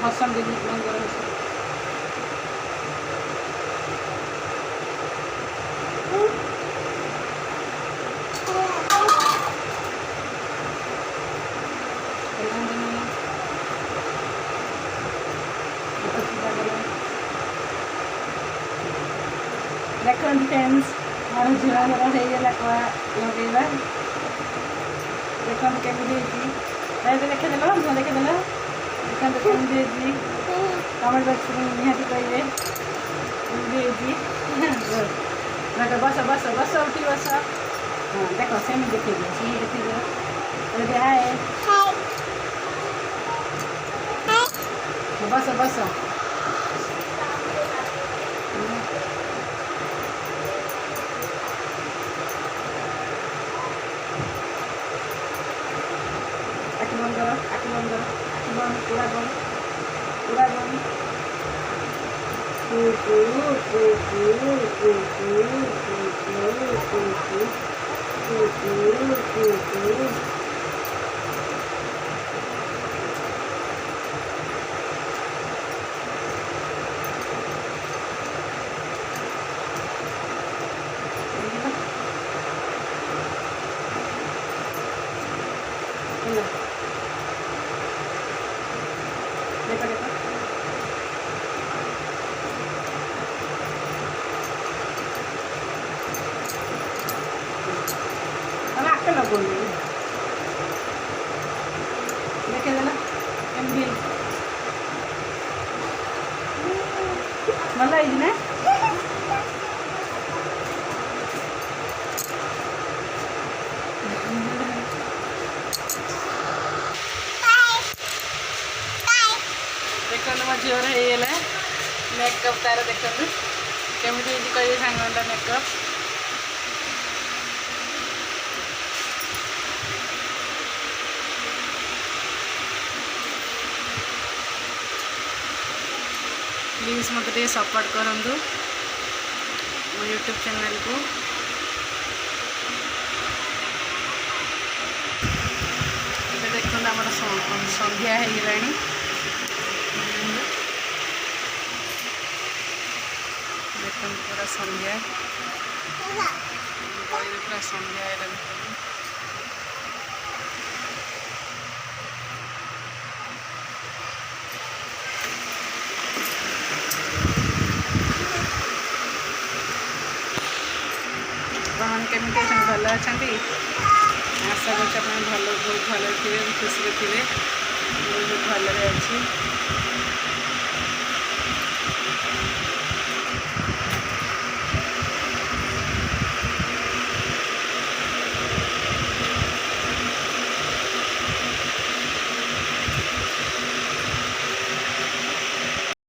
Hasan dedi ben görmüşüm. Recon friends, harus jual ହେଇଗଲା କଳା ଲଗେଇବା ଦେଖନ୍ତୁ କେମିତି ହେଇଛି ଦେଖେଇଦେଲ ମୁଁ ଦେଖେଇଦେଲ ଦେଖନ୍ତୁ କେମିତି ହେଇଛି କମେଣ୍ଟ ବକ୍ସରେ ନିହାତି କହିବେ କେମିତି ହେଇଛି ଦେଖ ବସ ବସ ବସ ଉଠି ବସ ହଁ ଦେଖ ସେମିତି ଦେଖେଇଦିଅ ଏବେ ହାଏ ବସ ବସ पूरा बंद ଭଲ ହେଇଛି ନା ଦେଖନ୍ତୁ ମୋ ଝିଅର ହେଇଗଲା मेकअप तार देखते केमी कहे सांग मेकअप प्लीज मत सपोर्ट करूँ मो यूट्यूब चैनल को देखते आम संध्या हो पूरा संध्या पूरा संध्या केमी भल अच्छा आशा कर भल बहुत भल थे खुशी थे बहुत भल अच्छी।